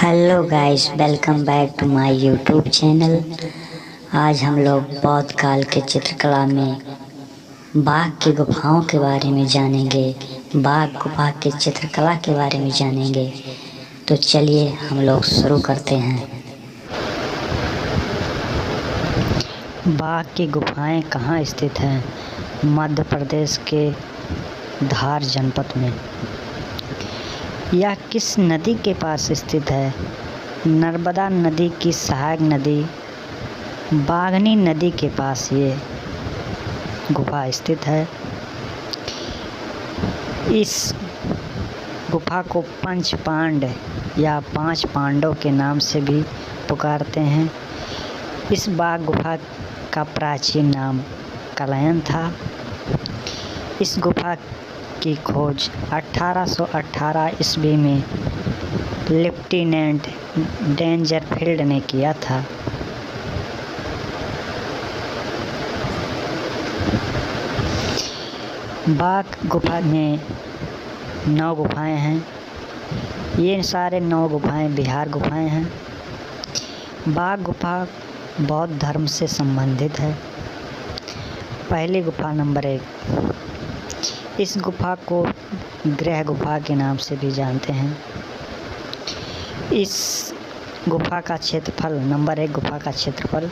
Hello guys, welcome back to my YouTube channel. आज हम लोग बौद्ध काल के चित्रकला में बाघ की गुफाओं के बारे में जानेंगे, बाघ गुफा के चित्रकला के बारे में जानेंगे। तो चलिए हम लोग शुरू करते हैं। बाघ की गुफाएं कहाँ स्थित हैं? मध्य प्रदेश के धार जनपद में। यह किस नदी के पास स्थित है? नर्मदा नदी की सहायक नदी बाघनी नदी के पास ये गुफा स्थित है। इस गुफा को पंच पांड या पांच पांडव के नाम से भी पुकारते हैं। इस बाघ गुफा का प्राचीन नाम कलयन था। इस गुफा की खोज 1818 ईस्वी में लेफ्टिनेंट डेंजरफील्ड ने किया था। बाघ गुफा में 9 गुफाएं हैं। ये सारे 9 गुफाएं बिहार गुफाएं हैं। बाघ गुफा बौद्ध धर्म से संबंधित है। पहली गुफा नंबर 1। इस गुफा को गृह गुफा के नाम से भी जानते हैं। इस गुफा का क्षेत्रफल नंबर 1 गुफा का क्षेत्रफल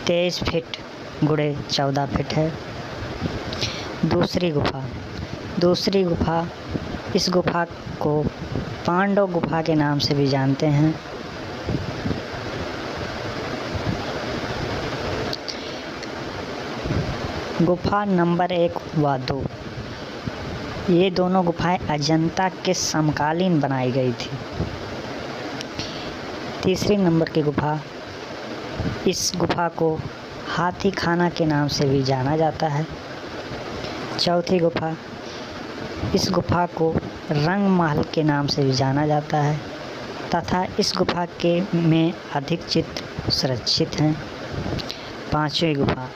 23 फीट गुणे 14 फीट है। दूसरी गुफा इस गुफा को पांडव गुफा के नाम से भी जानते हैं। गुफा नंबर 1 व 2, ये दोनों गुफाएं अजंता के समकालीन बनाई गई थी। तीसरी नंबर की गुफा, इस गुफा को हाथी खाना के नाम से भी जाना जाता है। चौथी गुफा, इस गुफा को रंग महल के नाम से भी जाना जाता है तथा इस गुफा के में अधिक चित्र सुरक्षित हैं। पांचवी गुफा,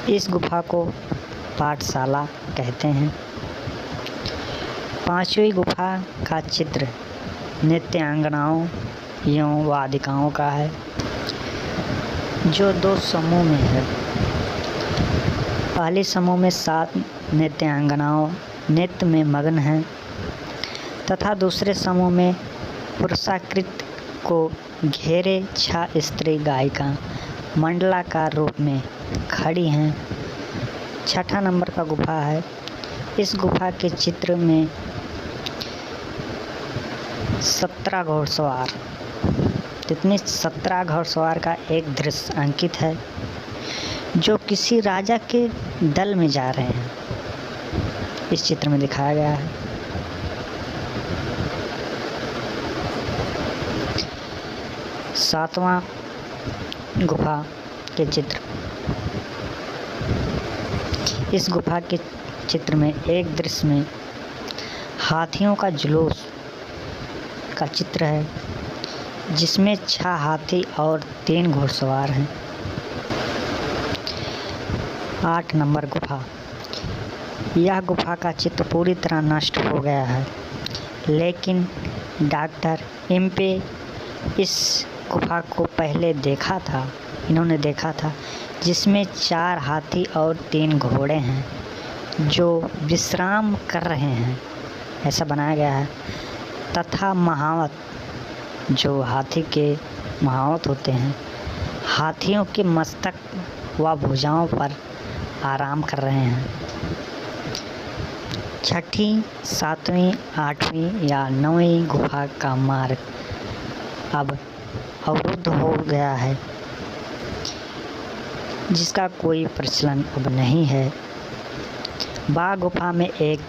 इस गुफा को पाठशाला कहते हैं। पांचवी गुफा का चित्र नृत्यांगनाओं एवं वादिकाओं का है, जो 2 समूह में है। पहले समूह में 7 नृत्यांगनाओं नृत्य में मग्न हैं तथा दूसरे समूह में पुरुषाकृत को घेरे 6 स्त्री गायिका मंडलाकार रूप में खड़ी हैं। छठा नंबर का गुफा है। इस गुफा के चित्र में 17 घोड़सवार 17 घोड़सवार का एक दृश्य अंकित है, जो किसी राजा के दल में जा रहे हैं। इस चित्र में दिखाया गया है। सातवां गुफा के चित्र, इस गुफा के चित्र में एक दृश्य में हाथियों का जुलूस का चित्र है, जिसमें 6 हाथी और 3 घुड़सवार हैं। 8 नंबर गुफा, यह गुफा का चित्र पूरी तरह नष्ट हो गया है, लेकिन डॉक्टर इम्पे इस गुफा को पहले इन्होंने देखा था, जिसमें 4 हाथी और 3 घोड़े हैं जो विश्राम कर रहे हैं, ऐसा बनाया गया है। तथा महावत, जो हाथी के महावत होते हैं, हाथियों के मस्तक व भुजाओं पर आराम कर रहे हैं। छठी, 7वीं, 8वीं या 9वीं गुफा का मार्ग अब अवरुद्ध हो गया है, जिसका कोई प्रचलन अब नहीं है। बाघ गुफा में एक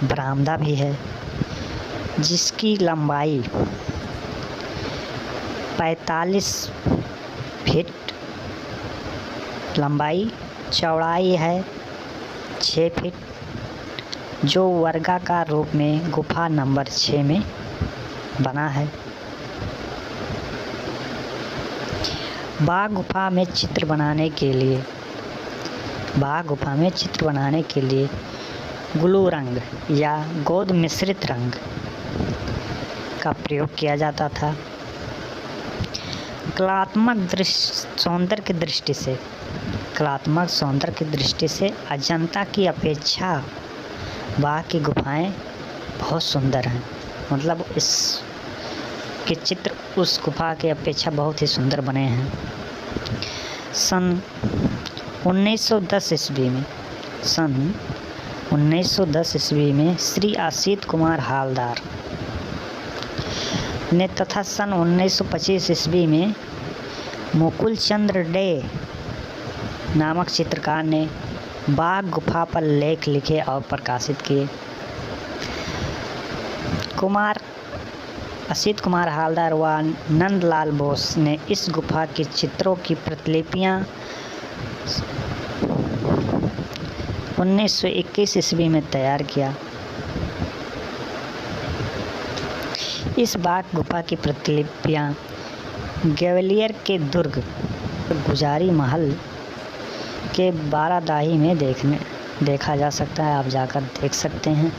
बरामदा भी है, जिसकी लंबाई 45 फीट लंबाई, चौड़ाई है 6 फीट, जो वर्गाकार रूप में गुफा नंबर 6 में बना है। बाघ गुफा में चित्र बनाने के लिए ग्लू रंग या गोंद मिश्रित रंग का प्रयोग किया जाता था। कलात्मक सौंदर्य की दृष्टि से अजंता की अपेक्षा बाघ की गुफाएं बहुत सुंदर हैं। मतलब इस के चित्र उस गुफा की अपेक्षा बहुत ही सुंदर बने हैं। सन 1910 ईस्वी में श्री असित कुमार हालदार ने तथा सन 1925 ईस्वी में मुकुल चंद्र डे नामक चित्रकार ने बाघ गुफा पर लेख लिखे और प्रकाशित किए। असित कुमार हालदार व नंदलाल बोस ने इस गुफा के चित्रों की प्रतिलिपियां 1921 ईस्वी में तैयार किया। इस बाघ गुफा की प्रतिलिपियां ग्वालियर के दुर्ग गुजारी महल के बारादाही में देखा जा सकता है। आप जाकर देख सकते हैं।